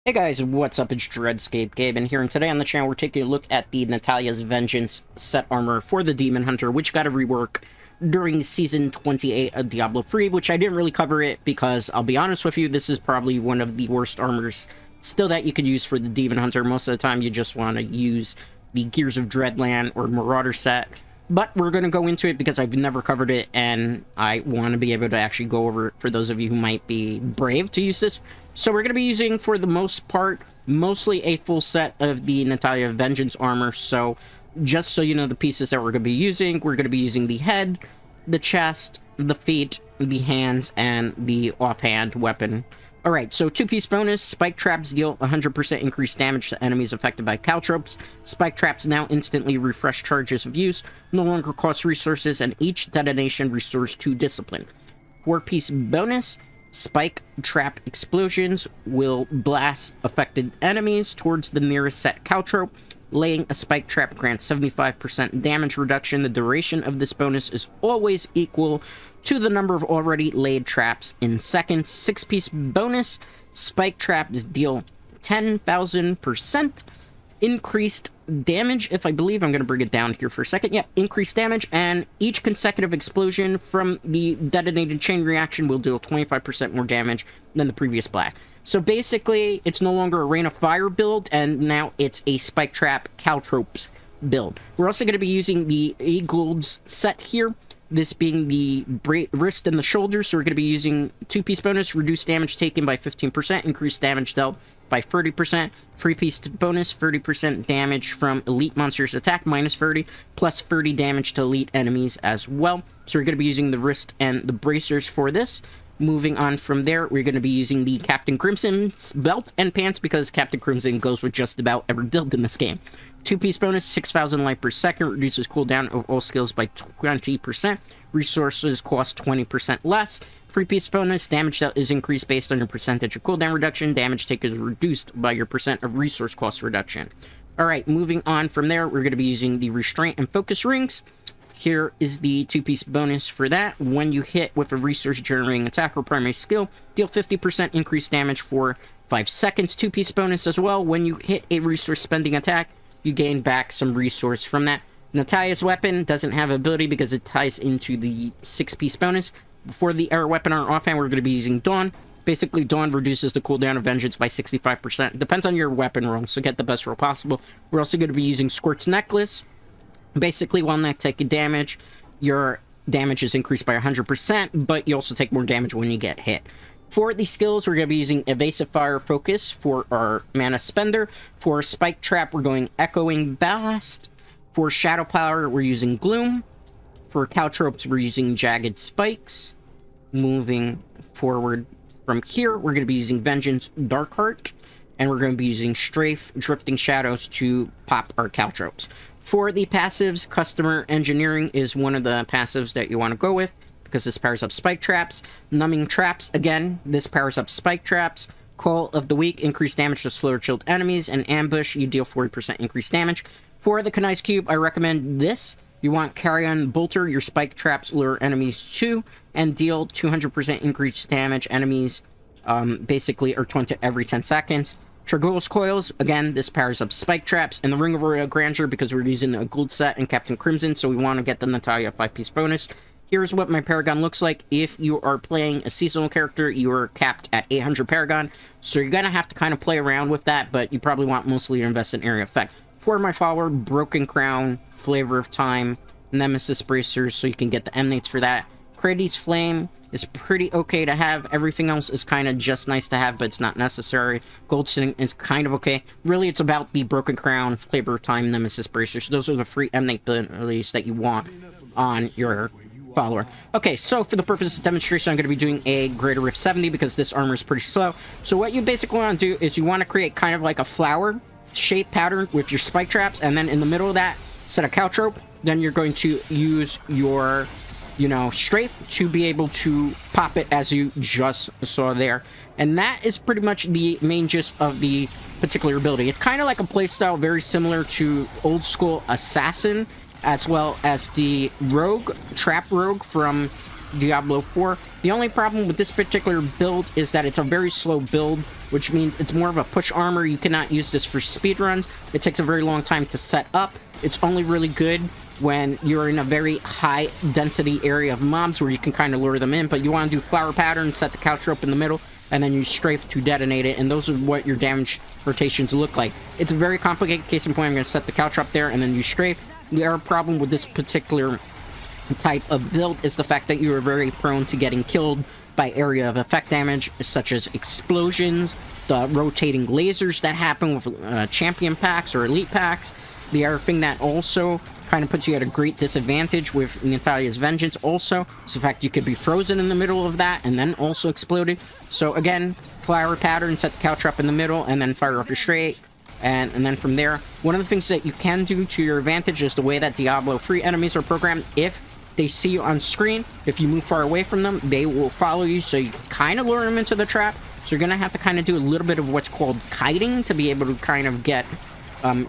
Hey guys, what's up? It's Dreadscape Gabe, and here and today on the channel we're taking a look at the Natalya's Vengeance set armor for the Demon Hunter, which got a rework during Season 28 of Diablo 3, which I didn't really cover it because, I'll be honest with you, this is probably one of the worst armors still that you could use for the Demon Hunter. Most of the time you just want to use the Gears of Dreadland or Marauder set, but we're going to go into it because I've never covered it, and I want to be able to actually go over it for those of you who might be brave to use this. So we're going to be using, for the most part, mostly a full set of the Natalya Vengeance armor. So just so you know the pieces that we're going to be using the head, the chest, the feet, the hands, and the offhand weapon. Alright, so two-piece bonus. Spike traps deal 100% increased damage to enemies affected by Caltrops. Spike traps now instantly refresh charges of use, no longer cost resources, and each detonation restores 2 discipline. Four-piece bonus. Spike trap explosions will blast affected enemies towards the nearest set caltrop. Laying a spike trap grants 75% damage reduction. The duration of this bonus is always equal to the number of already laid traps in seconds. Six-piece bonus. Spike traps deal 10,000% increased damage, if I believe. I'm going to bring it down here for a second. Yep, increased damage, and each consecutive explosion from the detonated chain reaction will deal 25% more damage than the previous blast. So basically, it's no longer a Rain of Fire build, and now it's a Spike Trap Caltrops build. We're also going to be using the Eagles set here, this being the wrist and the shoulder, so we're going to be using two-piece bonus, reduce damage taken by 15%, increase damage dealt by 30%, three-piece bonus, 30% damage from elite monsters attack, minus 30, plus 30 damage to elite enemies as well. So we're going to be using the wrist and the bracers for this. Moving on from there, we're going to be using the Captain Crimson's belt and pants because Captain Crimson goes with just about every build in this game. Two-piece bonus, 6,000 life per second, reduces cooldown of all skills by 20%. Resources cost 20% less. Three-piece bonus, damage dealt is increased based on your percentage of cooldown reduction. Damage taken is reduced by your percent of resource cost reduction. Alright, moving on from there, we're going to be using the Restraint and Focus Rings. Here is the two-piece bonus for that. When you hit with a resource-generating attack or primary skill, deal 50% increased damage for 5 seconds. Two-piece bonus as well. When you hit a resource-spending attack, you gain back some resource from that. Natalya's weapon doesn't have ability because it ties into the 6-piece bonus. For the air weapon on offhand, we're going to be using Dawn. Basically, Dawn reduces the cooldown of Vengeance by 65%. Depends on your weapon roll, so get the best roll possible. We're also going to be using Squirt's Necklace. Basically, while not taking damage, your damage is increased by 100%, but you also take more damage when you get hit. For the skills, we're going to be using Evasive Fire Focus for our Mana Spender. For Spike Trap, we're going Echoing Blast. For Shadow Power, we're using Gloom. For Caltrops, we're using Jagged Spikes. Moving forward from here, we're going to be using Vengeance Darkheart. And we're going to be using Strafe Drifting Shadows to pop our Caltrops. For the passives, Customer Engineering is one of the passives that you want to go with, because this powers up Spike Traps. Numbing Traps, again, this powers up Spike Traps. Call of the Weak, increased damage to slower chilled enemies. And Ambush, you deal 40% increased damage. For the Kanai's Cube, I recommend this. You want Carrion Bolter, your Spike Traps lure enemies to, and deal 200% increased damage. Enemies basically are 20 every 10 seconds. Tragul's Coils, again, this powers up Spike Traps, and the Ring of Royal Grandeur because we're using a Gold set and Captain Crimson, so we want to get the Natalya 5-piece bonus. Here's what my Paragon looks like. If you are playing a seasonal character, you are capped at 800 Paragon, so you're going to have to kind of play around with that, but you probably want mostly to invest in Area Effect. For my follower, Broken Crown, Flavor of Time, Nemesis Bracers, so you can get the emanates for that. Krady's Flame is pretty okay to have. Everything else is kind of just nice to have, but it's not necessary. Goldsting is kind of okay. Really, it's about the Broken Crown, Flavor of Time, Nemesis Bracers. Those are the free emanate abilities that you want on your follower. Okay, so for the purpose of demonstration, I'm going to be doing a Greater Rift 70 because this armor is pretty slow. So what you basically want to do is you want to create kind of like a flower shape pattern with your spike traps, and then in the middle of that, set a caltrop. Then you're going to use your strafe to be able to pop it as you just saw there. And that is pretty much the main gist of the particular ability. It's kind of like a playstyle very similar to old school Assassin, as well as the Rogue, Trap Rogue from Diablo 4. The only problem with this particular build is that it's a very slow build which means it's more of a push armor. You cannot use this for speedruns. It takes a very long time to set up. It's only really good when you're in a very high density area of mobs where you can kind of lure them in, but you want to do flower pattern, set the Caltrop in the middle, and then you strafe to detonate it, and those are what your damage rotations look like. It's a very complicated. Case in point, I'm going to set the Caltrop there, and then you strafe. The other problem with this particular type of build is the fact that you are very prone to getting killed by area of effect damage, such as explosions, the rotating lasers that happen with champion packs or elite packs. The other thing that also kind of puts you at a great disadvantage with Natalya's Vengeance also is the fact you could be frozen in the middle of that and then also exploded. So again, flower pattern, set the Caltrop in the middle, and then fire off your straight. And then from there, one of the things that you can do to your advantage is the way that Diablo 3 enemies are programmed. If they see you on screen, if you move far away from them, they will follow you, so you can kind of lure them into the trap. So you're going to have to kind of do a little bit of what's called kiting to be able to kind of get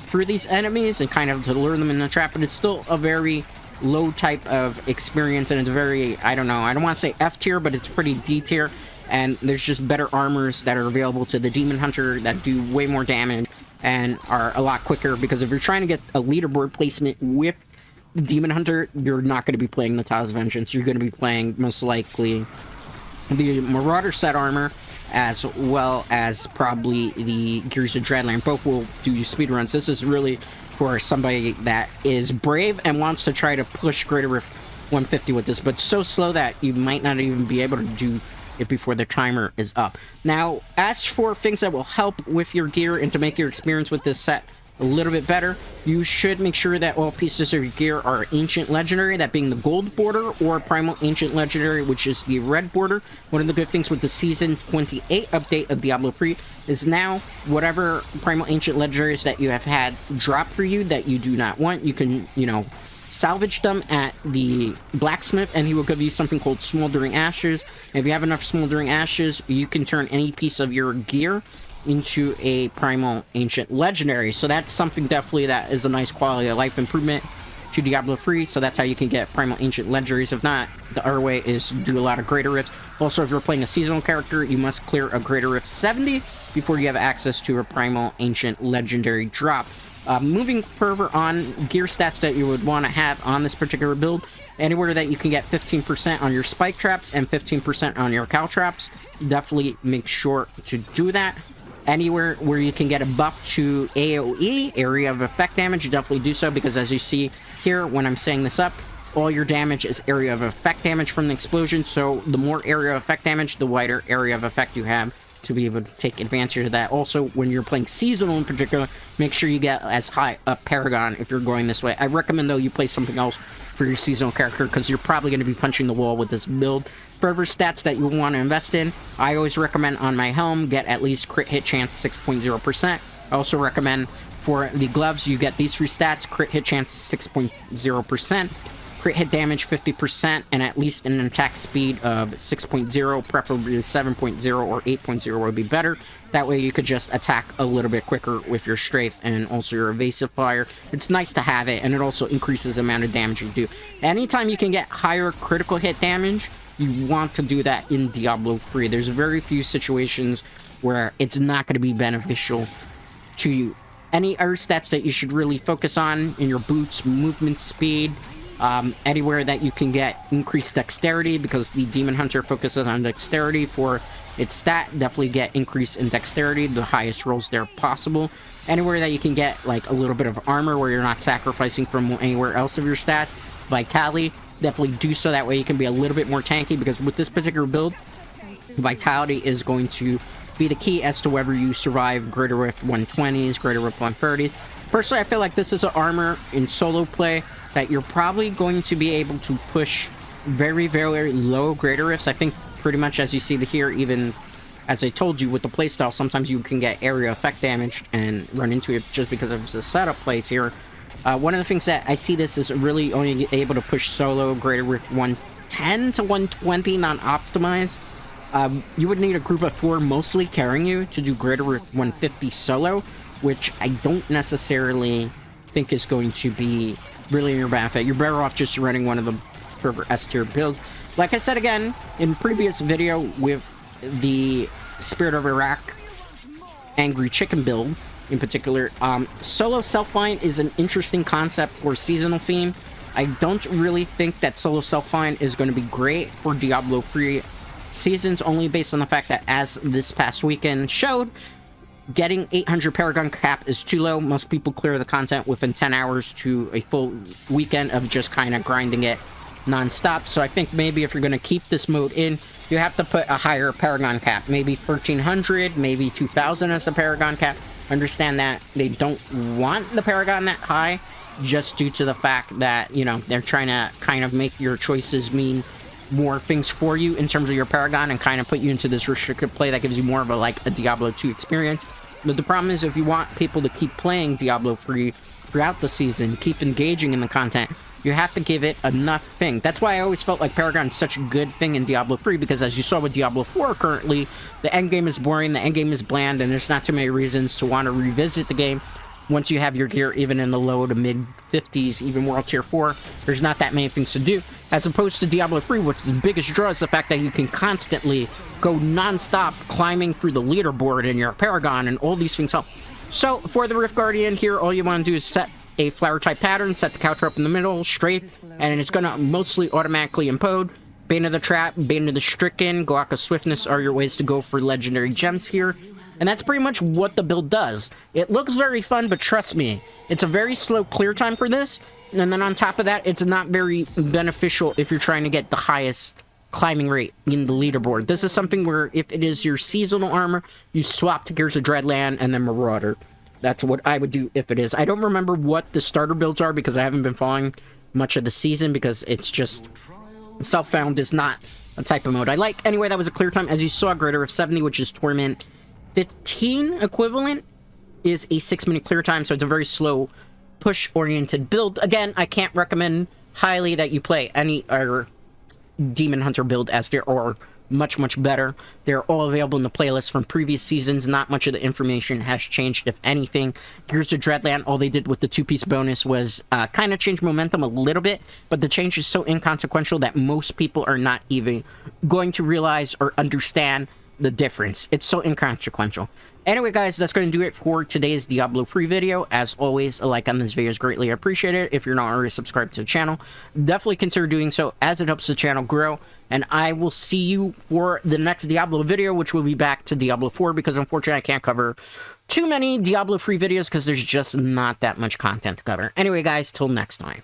through these enemies and kind of to lure them in the trap, but it's still a very low type of experience, and it's very, I don't know, I don't want to say F tier, but it's pretty D tier, and there's just better armors that are available to the Demon Hunter that do way more damage and are a lot quicker, because if you're trying to get a leaderboard placement with Demon Hunter, you're not going to be playing Natalya's Vengeance. You're going to be playing, most likely, the Marauder set armor, as well as probably the Gears of Dreadland. Both will do speedruns. This is really for somebody that is brave and wants to try to push Greater Rift 150 with this, but so slow that you might not even be able to do it before the timer is up. Now, as for things that will help with your gear and to make your experience with this set a little bit better, you should make sure that all pieces of your gear are Ancient Legendary, that being the gold border, or Primal Ancient Legendary, which is the red border. One of the good things with the Season 28 update of Diablo 3 is now whatever Primal Ancient Legendaries that you have had drop for you that you do not want, you can, you know, salvage them at the blacksmith, and he will give you something called Smoldering Ashes. If you have enough Smoldering Ashes, you can turn any piece of your gear into a Primal Ancient Legendary. So that's something definitely that is a nice quality of life improvement to Diablo 3. So that's how you can get Primal Ancient Legendaries. If not, the other way is do a lot of Greater Rifts. Also, if you're playing a seasonal character, you must clear a Greater Rift 70 before you have access to a Primal Ancient Legendary drop. Moving further on, gear stats that you would want to have on this particular build, anywhere that you can get 15% on your spike traps and 15% on your caltrops, definitely make sure to do that. Anywhere where you can get a buff to AoE, area of effect damage, you definitely do so, because as you see here when I'm saying this up, all your damage is area of effect damage from the explosion, so the more area of effect damage, the wider area of effect you have to be able to take advantage of that. Also, when you're playing seasonal in particular, make sure you get as high a Paragon if you're going this way. I recommend, though, you play something else for your seasonal character, because you're probably going to be punching the wall with this build. Further stats that you want to invest in, I always recommend on my helm, get at least crit hit chance 6.0%. I also recommend for the gloves, you get these three stats: crit hit chance 6.0%, crit hit damage 50%, and at least an attack speed of 6.0, preferably 7.0 or 8.0 would be better. That way you could just attack a little bit quicker with your strafe and also your evasive fire. It's nice to have it, and it also increases the amount of damage you do. Anytime you can get higher critical hit damage, you want to do that in Diablo 3. There's very few situations where it's not going to be beneficial to you. Any other stats that you should really focus on in your boots: movement speed, anywhere that you can get increased dexterity, because the Demon Hunter focuses on dexterity for its stat. Definitely get increase in dexterity, the highest rolls there possible. Anywhere that you can get like a little bit of armor where you're not sacrificing from anywhere else of your stats. Vitality, definitely do so. That way you can be a little bit more tanky, because with this particular build, vitality is going to be the key as to whether you survive Greater Rift 120s, Greater Rift 130s. Personally, I feel like this is an armor in solo play that you're probably going to be able to push very, very low Greater Rifts. I think pretty much as you see here, even as I told you with the playstyle, sometimes you can get area effect damage and run into it just because of the setup plays here. One of the things that I see this is really only able to push solo Greater Rift 110 to 120, not optimized. You would need a group of 4 mostly carrying you to do Greater Rift 150 solo, which I don't necessarily think is going to be really in your benefit. You're better off just running one of the further S tier builds. Like I said again in previous video with the Spirit of Iraq Angry Chicken build in particular. Solo self-find is an interesting concept for seasonal theme. I don't really think that solo self-find is going to be great for Diablo 3 seasons, only based on the fact that, as this past weekend showed, getting 800 Paragon cap is too low. Most people clear the content within 10 hours to a full weekend of just kind of grinding it non-stop. So I think maybe if you're going to keep this mode in, you have to put a higher Paragon cap. Maybe 1300, maybe 2000 as a Paragon cap. Understand that they don't want the Paragon that high, just due to the fact that, you know, they're trying to kind of make your choices mean more things for you in terms of your Paragon and kind of put you into this restricted play that gives you more of a, like, a Diablo 2 experience. But the problem is, if you want people to keep playing Diablo 3 throughout the season, keep engaging in the content, you have to give it enough thing. That's why I always felt like Paragon is such a good thing in Diablo 3, because as you saw with Diablo 4 currently, the endgame is boring, the endgame is bland, and there's not too many reasons to want to revisit the game. Once you have your gear even in the low to mid 50s, even World Tier 4, there's not that many things to do. As opposed to Diablo 3, which the biggest draw is the fact that you can constantly go non-stop climbing through the leaderboard in your Paragon, and all these things help. So, for the Rift Guardian here, all you want to do is set a flower type pattern, set the Caltrop in the middle, straight, and it's going to mostly automatically impode. Bane of the Trap, Bane of the Stricken, Goaka Swiftness are your ways to go for legendary gems here. And that's pretty much what the build does. It looks very fun, but trust me, it's a very slow clear time for this. And then on top of that, it's not very beneficial if you're trying to get the highest climbing rate in the leaderboard. This is something where, if it is your seasonal armor, you swap to Gears of Dreadland and then Marauder. That's what I would do if it is. I don't remember what the starter builds are because I haven't been following much of the season, because it's just... self-found is not a type of mode I like. Anyway, that was a clear time. As you saw, Greater of 70, which is Torment 15 equivalent, is a 6-minute clear time, so it's a very slow, push-oriented build. Again, I can't recommend highly that you play any other Demon Hunter build, as there are much, much better. They're all available in the playlist from previous seasons. Not much of the information has changed, if anything. Gears of Dreadland, all they did with the 2-piece bonus was kind of change momentum a little bit, but the change is so inconsequential that most people are not even going to realize or understand the difference. It's so inconsequential. Anyway, guys, that's going to do it for today's Diablo 3 video. As always, a like on this video is greatly appreciated. If you're not already subscribed to the channel, definitely consider doing so, as it helps the channel grow. And I will see you for the next Diablo video, which will be back to Diablo 4, because unfortunately I can't cover too many Diablo 3 videos because there's just not that much content to cover. Anyway, guys, till next time.